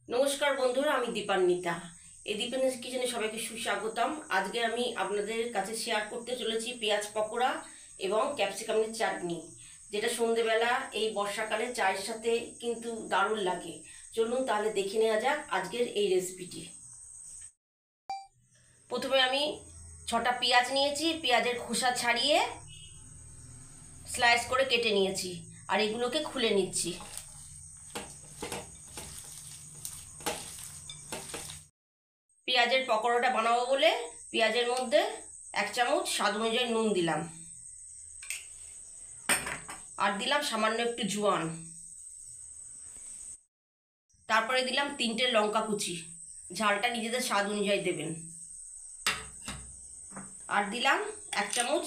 নমস্কার বন্ধুরা, আমি দীপান্বিতা। এই দীপান্বিতা কিচেনে সবাইকে সুস্বাগতম। আজকে আমি আপনাদের কাছে শেয়ার করতে চলেছি পেঁয়াজ পকোড়া এবং ক্যাপসিকামের চাটনি, যেটা সন্ধেবেলা এই বর্ষাকালে চায়ের সাথে কিন্তু দারুণ লাগে। চলুন তাহলে দেখে নেওয়া যাক আজকের এই রেসিপিটি। প্রথমে আমি 6টা পেঁয়াজ নিয়েছি, পেঁয়াজের খোসা ছাড়িয়ে স্লাইস করে কেটে নিয়েছি, আর এগুলোকে খুলে নিচ্ছি। পেঁয়াজের পকোড়াটা বানাবো বলে পেঁয়াজের মধ্যে 1 চামচ স্বাদ অনুযায়ী নুন দিলাম, আর দিলাম সামান্য একটু জোয়ান। তারপরে দিলাম 3টে লঙ্কা কুচি, ঝালটা নিজেদের স্বাদ অনুযায়ী দেবেন। আর দিলাম 1 চামচ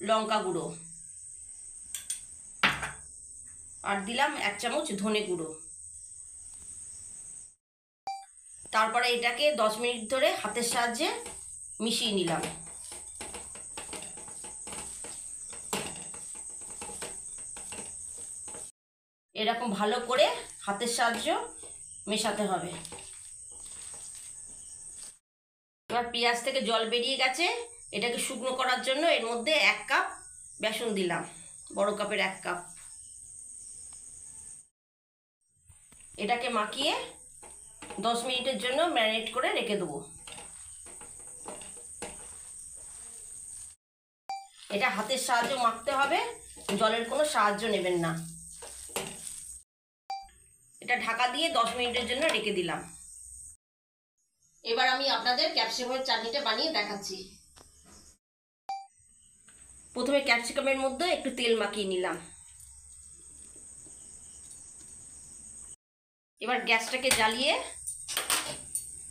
লঙ্কা গুঁড়ো, আর দিলাম 1 চামচ ধনে গুঁড়ো। তারপরে এটাকে 10 মিনিট ধরে হাতের সাহায্যে মিশিয়ে নিলাম। এরকম ভালো করে হাতের সাহায্যে মেশাতে হবে। এবার পেঁয়াজ থেকে জল বেরিয়ে গেছে, এটাকে শুকনো করার জন্য এর মধ্যে 1 কাপ বেসন দিলাম, বড় কাপের 1 কাপ। এটাকে মাখিয়ে 10 মিনিটের জন্য ম্যারিনেট করে রেখে দেবো। এটা হাতের সাহায্যে মাখতে হবে, জলের কোনো সাহায্য নেবেন না। এটা ঢাকা দিয়ে 10 মিনিটের জন্য রেখে দিলাম। এবার আমি আপনাদের ক্যাপসিকামের চাটনিটা বানিয়ে দেখাচ্ছি। প্রথমে ক্যাপসিকামের মধ্যে একটু তেল মাখিয়ে নিলাম। এবার গ্যাসটাকে জ্বালিয়ে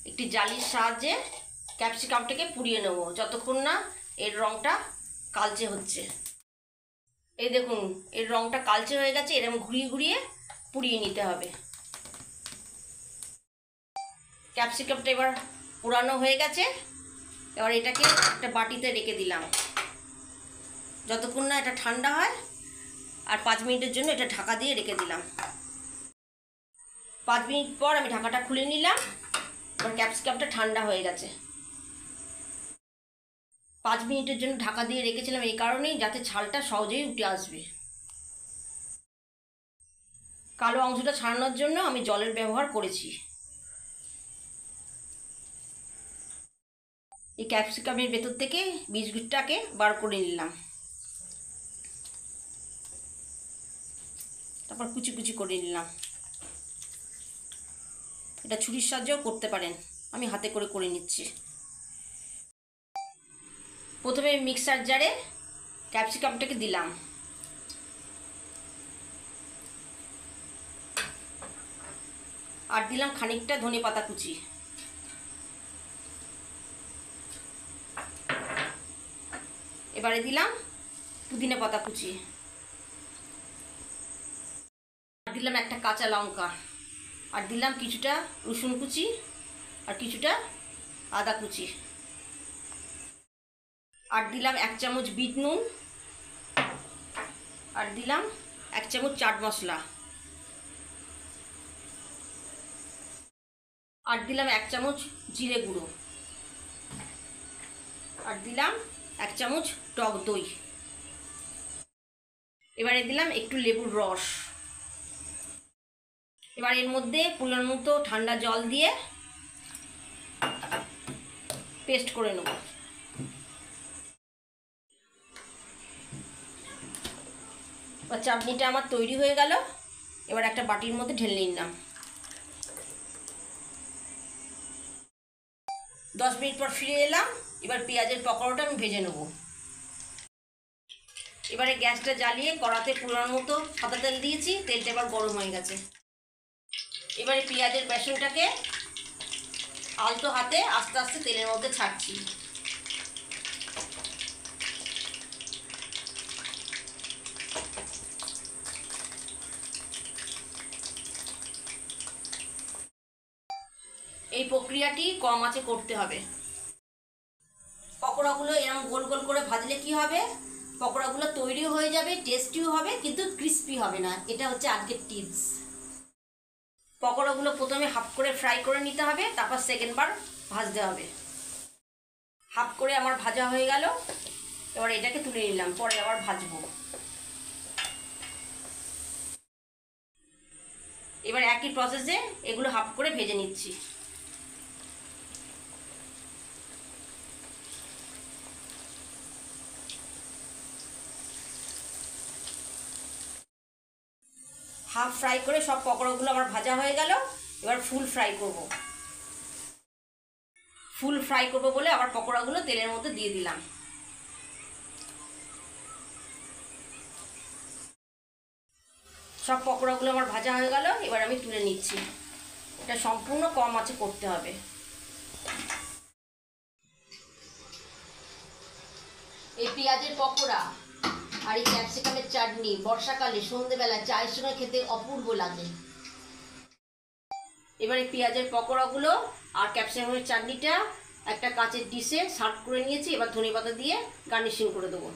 একটি জালির সাহায্যে ক্যাপসিকামটাকে পুড়িয়ে নেব, যতক্ষণ না এর রঙটা কালচে হচ্ছে। এই দেখুন, এর রঙটা কালচে হয়ে গেছে। এরকম ঘুরিয়ে ঘুরিয়ে পুড়িয়ে নিতে হবে। ক্যাপসিকামটা এবার পোড়ানো হয়ে গেছে। এবার এটাকে একটা বাটিতে রেখে দিলাম, যতক্ষণ না এটা ঠান্ডা হয়। আর 5 মিনিটের জন্য এটা ঢাকা দিয়ে রেখে দিলাম। 5 মিনিট পর আমি ঢাকাটা খুলে নিলাম। এবার ক্যাপসিকামটা ঠান্ডা হয়ে গেছে। 5 মিনিটের জন্য ঢাকা দিয়ে রেখেছিলাম এই কারণেই, যাতে ছালটা সহজেই উঠে আসবে। কালো অংশটা ছাড়ানোর জন্য আমি জলের ব্যবহার করেছি। এই ক্যাপসিকামের ভেতর থেকে বীজটাকে বার করে নিলাম। তারপর কুচি কুচি করে নিলাম। এটা ছুরির সাহায্যেও করতে পারেন, আমি হাতে করে করে নিচ্ছি। প্রথমে মিক্সার জারে ক্যাপসিকামটাকে দিলাম, আর দিলাম খানিকটা ধনে পাতা কুচি। এবারে দিলাম পুদিনা পাতা কুচি, আর দিলাম একটা কাঁচা লঙ্কা, আর দিলাম কিছুটা রসুন কুচি, আর কিছুটা আদা কুচি, আর দিলাম 1 চামচ বিট নুন, আর দিলাম 1 চামচ চাট মশলা, আর দিলাম 1 চামচ জিরে গুঁড়ো, আর দিলাম 1 চামচ টক দই। এবারে দিলাম একটু লেবুর রস। এবার এর মধ্যে পরিমাণ মতো ঠান্ডা জল দিয়ে পেস্ট করে নেব। এবার চাটনিটা আমার তৈরি হয়ে গেল। এবার একটা বাটির মধ্যে ঢেলে নিলাম। 10 মিনিট পর ফিরে এলাম। এবার পেঁয়াজের পকোড়াটা আমি ভেজে নেব। এবারে গ্যাসটা জ্বালিয়ে কড়াতে পরিমাণ মতো সাদা তেল দিয়েছি, তেলটা এবার গরম হয়ে গেছে। এবারে পেঁয়াজের বেসনটাকে আলতো হাতে আস্তে আস্তে তেলের মধ্যে ছাড়ছি। এই প্রক্রিয়াটি কম আঁচে করতে হবে। পকোড়াগুলো এরকম গোল গোল করে ভাজলে কি হবে, পকোড়াগুলো তৈরিও হয়ে যাবে, টেস্টিও হবে, কিন্তু ক্রিস্পি হবে না। এটা হচ্ছে আজকের টিপস। পকোড়াগুলো প্রথমে হাফ করে ফ্রাই করে নিতে হবে, তারপর সেকেন্ড বার ভাজতে হবে। হাফ করে আমার ভাজা হয়ে গেল, এবার এটাকে তুলে নিলাম, পরে আবার ভাজবো। এবার একই প্রসেসে এগুলো হাফ করে ভেজে নিচ্ছি। হাফ ফ্রাই করে সব পকোড়াগুলো আমার ভাজা হয়ে গেল, এবার ফুল ফ্রাই করব। ফুল ফ্রাই করব বলে আবার পকোড়াগুলো তেলের মধ্যে দিয়ে দিলাম। সব পকোড়াগুলো আমার ভাজা হয়ে গেল, এবার আমি তুলে নিচ্ছি। এটা সম্পূর্ণ কম আঁচে করতে হবে। এই পেঁয়াজের পকোড়া আর এই ক্যাপসিকামের চাটনি বর্ষাকালে সন্ধ্যেবেলা চায়ের সঙ্গে খেতে অপূর্ব লাগে। এবার এই পেঁয়াজের পকোড়াগুলো আর ক্যাপসিকামের চাটনিটা একটা কাঁচের ডিশে সার্ভ করে নিয়েছি। এবার ধনেপাতা দিয়ে গার্নিশিং করে দেবো।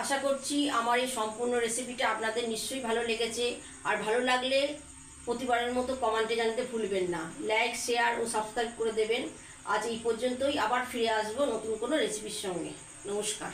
আশা করছি আমার এই সম্পূর্ণ রেসিপিটা আপনাদের নিশ্চয়ই ভালো লেগেছে। আর ভালো লাগলে প্রতিবারের মতো কমেন্টে জানাতে ভুলবেন না। লাইক, শেয়ার ও সাবস্ক্রাইব করে দেবেন। আজ এই পর্যন্তই, আবার ফিরে আসবো নতুন কোনো রেসিপির সঙ্গে। নমস্কার।